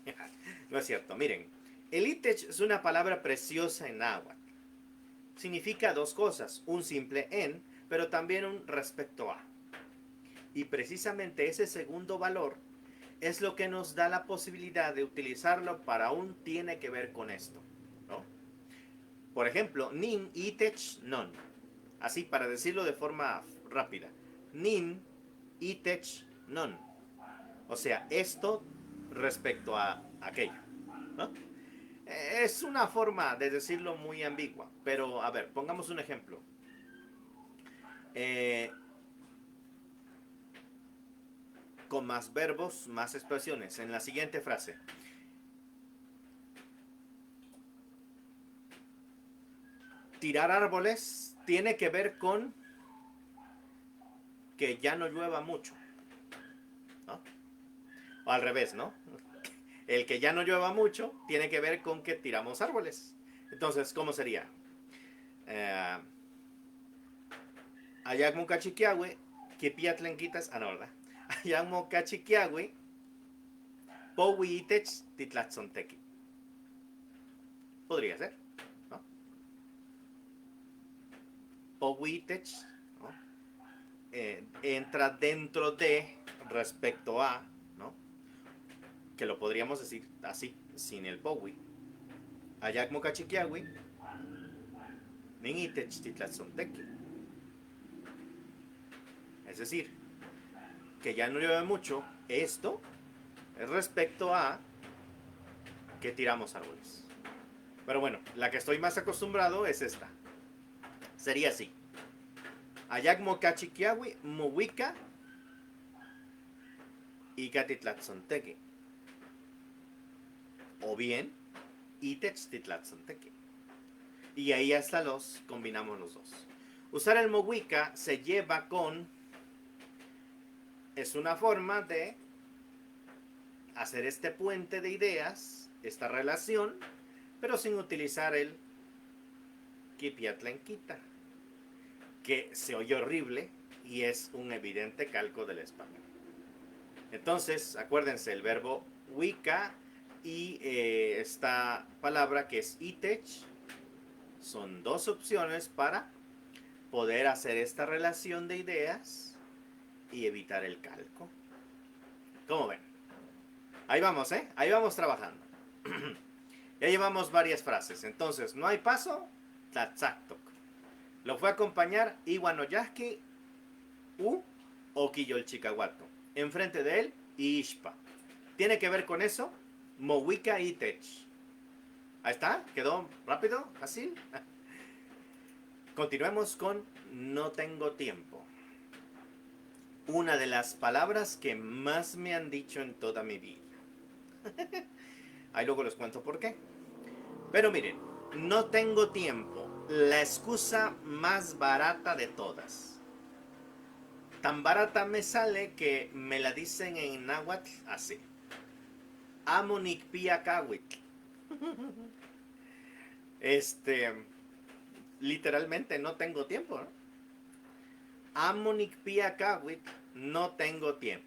No es cierto. Miren, el ITECH es una palabra preciosa en náhuatl. Significa dos cosas, un simple en, pero también un respecto a. Y precisamente ese segundo valor es lo que nos da la posibilidad de utilizarlo para un tiene que ver con esto, ¿no? Por ejemplo, nin itech non. Así para decirlo de forma rápida. Nin itech non. O sea, esto respecto a aquello, ¿no? Es una forma de decirlo muy ambigua, pero a ver, pongamos un ejemplo. Con más verbos, más expresiones. En la siguiente frase. Tirar árboles tiene que ver con que ya no llueva mucho, ¿no? O al revés, ¿no? El que ya no llueva mucho tiene que ver con que tiramos árboles. Entonces, ¿cómo sería? Ayagmo cachiquiahue, kipiatlenquitas, no, ¿verdad? Ayagmo cachiquiahue, powi itech titlatzontequi. Podría ser, ¿no? Powi itech, ¿no? Entra dentro de, respecto a, ¿no? Que lo podríamos decir así, sin el powi. Ayagmo cachiquiahue, nin itech titlatzontequi. Es decir, que ya no llueve mucho, esto es respecto a que tiramos árboles. Pero bueno, la que estoy más acostumbrado es esta. Sería así. Ayagmo cachiquiahue, muhuica y catitlatzonteque. O bien, itech titlatzonteque. Y ahí hasta los combinamos los dos. Usar el muhuica se lleva con... Es una forma de hacer este puente de ideas esta relación, pero sin utilizar el Kipiatlenquita, que se oye horrible y es un evidente calco del español. Entonces, acuérdense, el verbo wicca y esta palabra que es itech son dos opciones para poder hacer esta relación de ideas y evitar el calco. ¿Cómo ven? Ahí vamos, ¿eh? Ahí vamos trabajando. Ya llevamos varias frases. Entonces, no hay paso, tlatzactoc. Lo fue a acompañar Iwanoyaski u Oquillolchicahuato. Enfrente de él, Ishpa. ¿Tiene que ver con eso? Mowica Itech. Ahí está, quedó rápido, fácil. Continuemos con no tengo tiempo. Una de las palabras que más me han dicho en toda mi vida. Ahí luego les cuento por qué. Pero miren, no tengo tiempo. La excusa más barata de todas. Tan barata me sale que me la dicen en náhuatl así. Amonicpiacawitl. Literalmente no tengo tiempo, ¿no? Amonicpiacawitl, no tengo tiempo.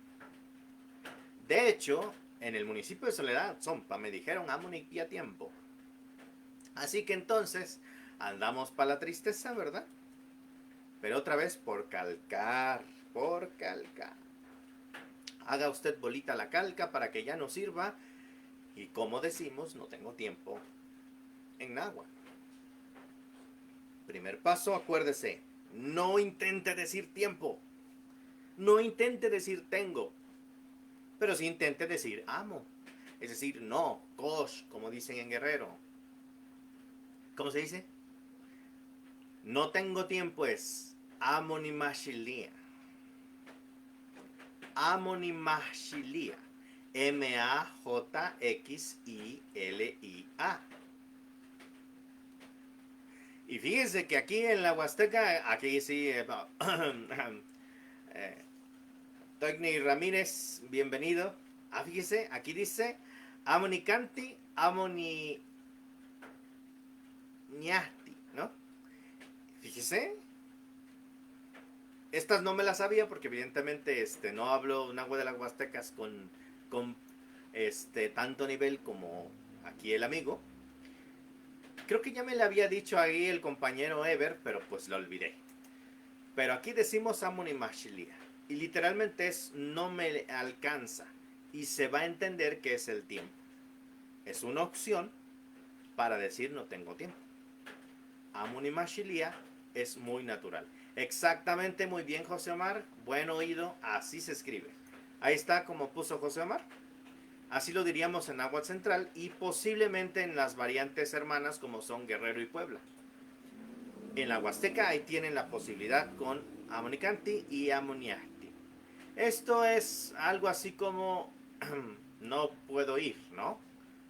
De hecho, en el municipio de Soledad, Zompa, me dijeron Amonicpia tiempo. Así que entonces, andamos para la tristeza, ¿verdad? Pero otra vez por calcar, por calcar. Haga usted bolita la calca para que ya no sirva. Y como decimos, no tengo tiempo en náhuatl. Primer paso, acuérdese, no intente decir tiempo. No intente decir tengo. Pero sí intente decir amo. Es decir, no, kosh, como dicen en Guerrero. ¿Cómo se dice? No tengo tiempo es amonimashilia. Amonimashilia. Majxilia. Y fíjense que aquí en la Huasteca, aquí sí, Togni Ramírez, bienvenido. Fíjese, aquí dice Amonicanti, Amoniñasti, ¿no? Fíjese. Estas no me las sabía porque evidentemente no hablo náhuatl de las Huastecas con tanto nivel como aquí el amigo. Creo que ya me lo había dicho ahí el compañero Ever, pero pues lo olvidé. Pero aquí decimos Amonimashilia. Y literalmente es no me alcanza. Y se va a entender que es el tiempo. Es una opción para decir no tengo tiempo. Amonimashilia es muy natural. Exactamente, muy bien, José Omar. Buen oído, así se escribe. Ahí está como puso José Omar. Así lo diríamos en náhuatl central y posiblemente en las variantes hermanas como son Guerrero y Puebla. En la Huasteca ahí tienen la posibilidad con Amonicanti y Amoniacti. Esto es algo así como no puedo ir, ¿no?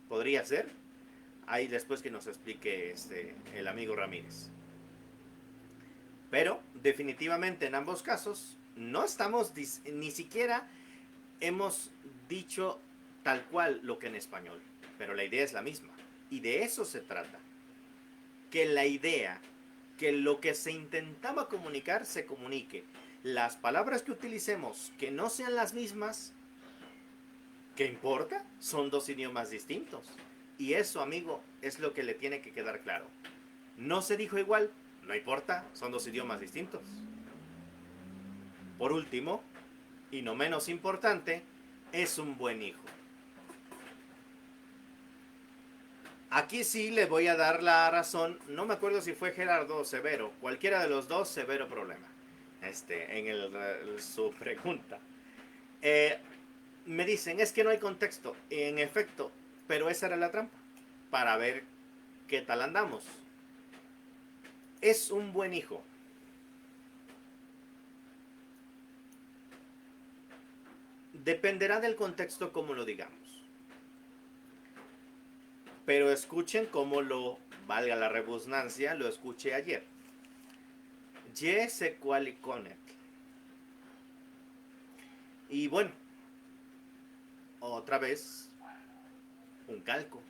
Podría ser. Ahí después que nos explique el amigo Ramírez. Pero definitivamente en ambos casos no estamos ni siquiera hemos dicho tal cual lo que en español, pero la idea es la misma y de eso se trata. Que la idea, que lo que se intentaba comunicar se comunique. Las palabras que utilicemos que no sean las mismas, ¿qué importa? Son dos idiomas distintos. Y eso, amigo, es lo que le tiene que quedar claro. No se dijo igual, no importa, son dos idiomas distintos. Por último, y no menos importante, es un buen hijo. Aquí sí le voy a dar la razón, no me acuerdo si fue Gerardo o Severo, cualquiera de los dos, severo problema, en su pregunta. Me dicen, es que no hay contexto, en efecto, pero esa era la trampa, para ver qué tal andamos. Es un buen hijo. Dependerá del contexto como lo digamos. Pero escuchen cómo lo, valga la redundancia, lo escuché ayer. Ye se cualiconet. Y bueno, otra vez, un calco.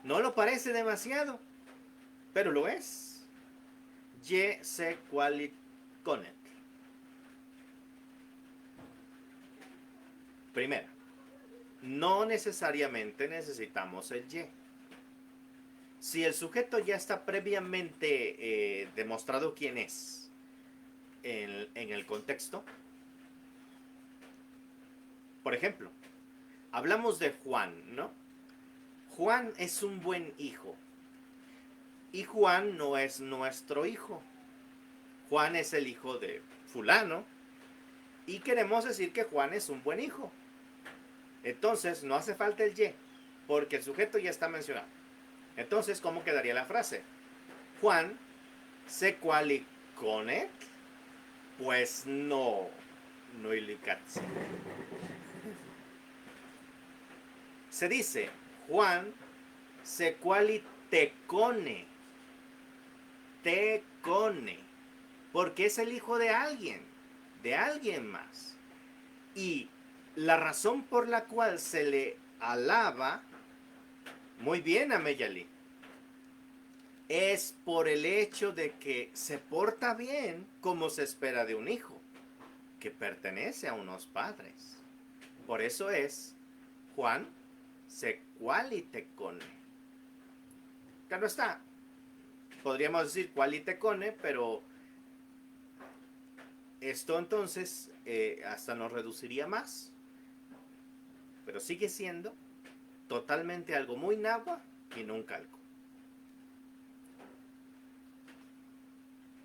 No lo parece demasiado, pero lo es. Je se quali conet. Primera, no necesariamente necesitamos el ye. Si el sujeto ya está previamente demostrado quién es en el contexto, por ejemplo, hablamos de Juan, ¿no? Juan es un buen hijo y Juan no es nuestro hijo. Juan es el hijo de fulano y queremos decir que Juan es un buen hijo. Entonces no hace falta el ye porque el sujeto ya está mencionado. Entonces, ¿cómo quedaría la frase? Juan se qualiconet, pues no ilicatse. Se dice, Juan se qualitecone, porque es el hijo de alguien más. Y la razón por la cual se le alaba muy bien a Meyali es por el hecho de que se porta bien como se espera de un hijo, que pertenece a unos padres. Por eso es Juan se qualitecone. Claro está, podríamos decir qualitecone, pero esto entonces hasta nos reduciría más. Pero sigue siendo totalmente algo muy náhuatl y no un calco.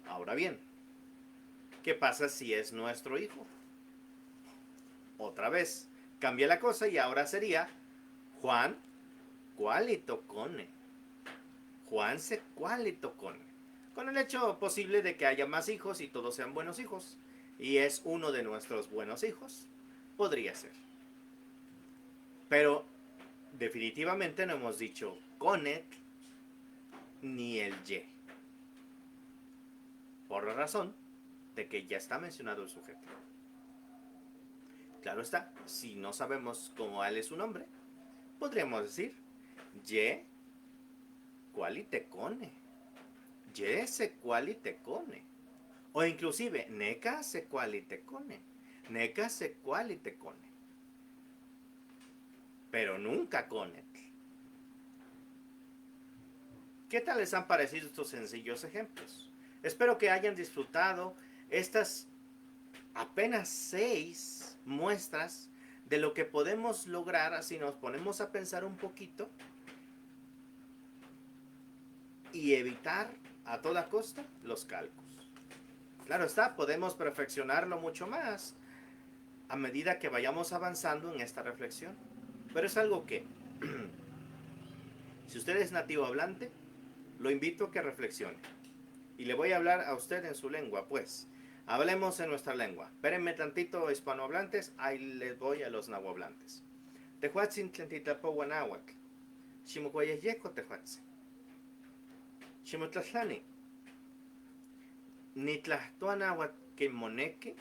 Ahora bien, ¿qué pasa si es nuestro hijo? Otra vez, cambia la cosa y ahora sería Juan qualitocone. Juan se qualitocone. Con el hecho posible de que haya más hijos y todos sean buenos hijos. Y es uno de nuestros buenos hijos. Podría ser. Pero definitivamente no hemos dicho conet ni el ye. Por la razón de que ya está mencionado el sujeto. Claro está, si no sabemos cómo él es su nombre, podríamos decir ye qualitecone. Ye se qualitecone. O inclusive neca se qualitecone. Neca se qualitecone. Pero nunca conet. ¿Qué tal les han parecido estos sencillos ejemplos? Espero que hayan disfrutado estas apenas 6 muestras de lo que podemos lograr si nos ponemos a pensar un poquito y evitar a toda costa los calcos. Claro está, podemos perfeccionarlo mucho más a medida que vayamos avanzando en esta reflexión. Pero es algo que, si usted es nativo hablante, lo invito a que reflexione. Y le voy a hablar a usted en su lengua, pues. Hablemos en nuestra lengua. Espérenme tantito, hispanohablantes, ahí les voy a los nahuablantes. Tehuatzin tlentitlapoua náhuatl. Ximocuayehyeco tehuatzin. Ximotlatlani. Nitlahtoa náhuatl quimoneque.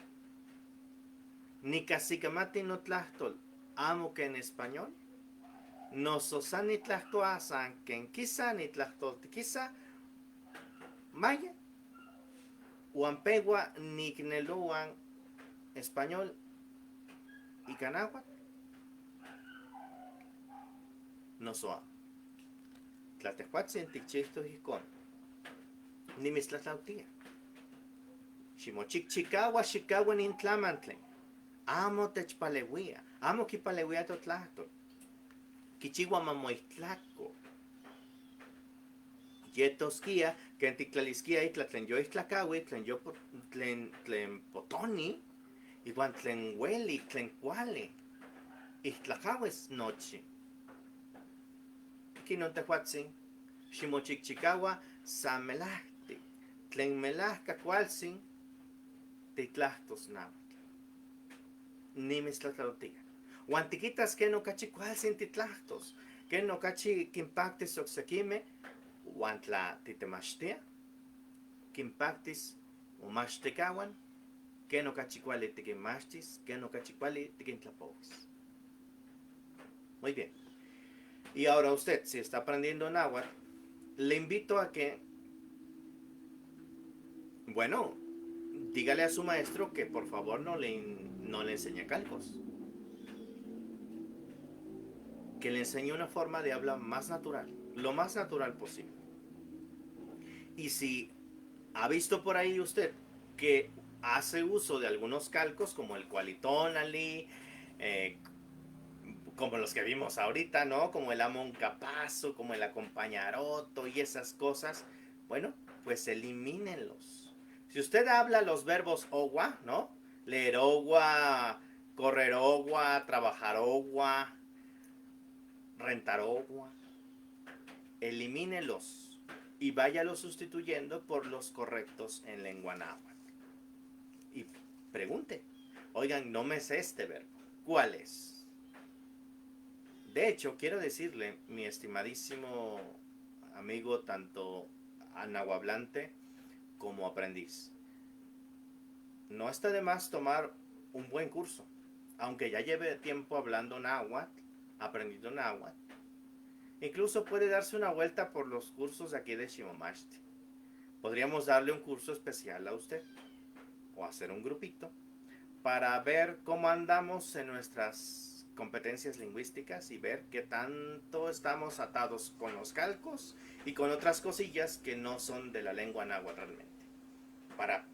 Nicasicamati no tlahtol amo que en español. Nososani tlahtoa san que quizá ni tlahtol quizá. Maya. Huampegua nicneluan español y canáhuatl. No soa. Tlatehuatzin tichihto hicon. Ni mistlatlautia. Ximochicchicaua xicaua nintlamantle. Amo techpaleuia. Amo kipaleuia totlahtol. Kichiwa mamoihtlaco. Yetosquia, que anticlalisquia y tlen yo istlacawi, tlen potoni, igual tlen hueli, tlen cuali. Istlacawes noche. Kinon tehuatzin, ximochicchicaua san melahti. Tlen melahca cualzin, titlahtos náhuatl. Nimistlacautia. Huan tiquitas que no cachi cualzin titlahtos, que no cachi quimpactis oxequime, huan tla titemachtia, quimpactis umachtecahuan, que no cachi cuali tiquimachtis, que no cachi cuali tiquintlapouis. Muy bien. Y ahora usted, si está aprendiendo náhuatl, le invito a que, bueno, dígale a su maestro que por favor no le enseñe calcos. Que le enseñe una forma de hablar más natural, lo más natural posible. Y si ha visto por ahí usted que hace uso de algunos calcos como el Qualitonally, eh, como los que vimos ahorita, ¿no? Como el Amoncapazo, como el Acompañaroto y esas cosas, bueno, pues elimínenlos. Si usted habla los verbos ogua, ¿no? Leer ogua, correr ogua, trabajar ogua, rentar ogua, elimínelos y váyalos sustituyendo por los correctos en lengua náhuatl. Y pregunte, oigan, no me sé este verbo, ¿cuál es? De hecho, quiero decirle, mi estimadísimo amigo, tanto nahuablante como aprendiz, no está de más tomar un buen curso, aunque ya lleve tiempo hablando náhuatl, aprendiendo náhuatl. Incluso puede darse una vuelta por los cursos de aquí de Shimomashti. Podríamos darle un curso especial a usted o hacer un grupito para ver cómo andamos en nuestras competencias lingüísticas y ver qué tanto estamos atados con los calcos y con otras cosillas que no son de la lengua náhuatl realmente. Para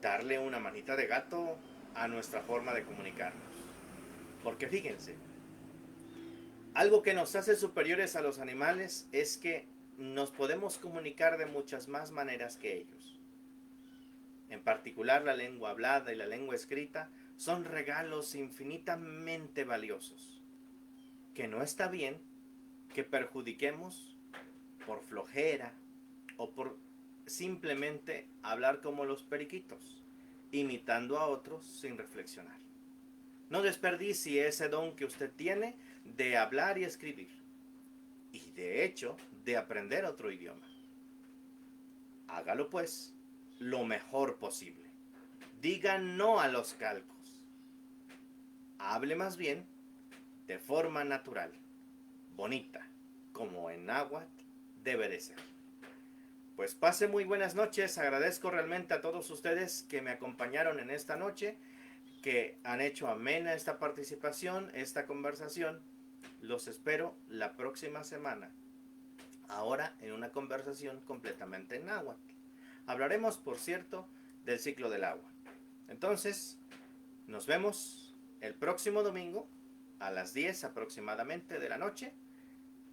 darle una manita de gato a nuestra forma de comunicarnos. Porque fíjense, algo que nos hace superiores a los animales es que nos podemos comunicar de muchas más maneras que ellos. En particular la lengua hablada y la lengua escrita son regalos infinitamente valiosos, que no está bien que perjudiquemos por flojera o por simplemente hablar como los periquitos, imitando a otros sin reflexionar. No desperdicie ese don que usted tiene de hablar y escribir, y de hecho de aprender otro idioma. Hágalo pues lo mejor posible. Diga no a los calcos. Hable más bien de forma natural, bonita, como en náhuatl debe de ser. Pues pase muy buenas noches, agradezco realmente a todos ustedes que me acompañaron en esta noche, que han hecho amena esta participación, esta conversación. Los espero la próxima semana, ahora en una conversación completamente en náhuatl. Hablaremos, por cierto, del ciclo del agua. Entonces, nos vemos el próximo domingo a las 10 aproximadamente de la noche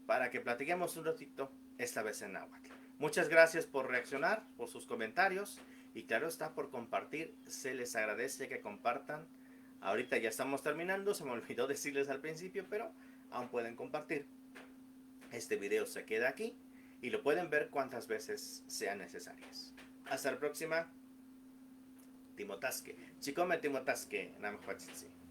para que platiquemos un ratito, esta vez en náhuatl. Muchas gracias por reaccionar, por sus comentarios y claro está, por compartir. Se les agradece que compartan. Ahorita ya estamos terminando, se me olvidó decirles al principio, pero aún pueden compartir. Este video se queda aquí y lo pueden ver cuantas veces sean necesarias. Hasta la próxima. Timotasque. Chicome Timotasque. Namhuachitzi.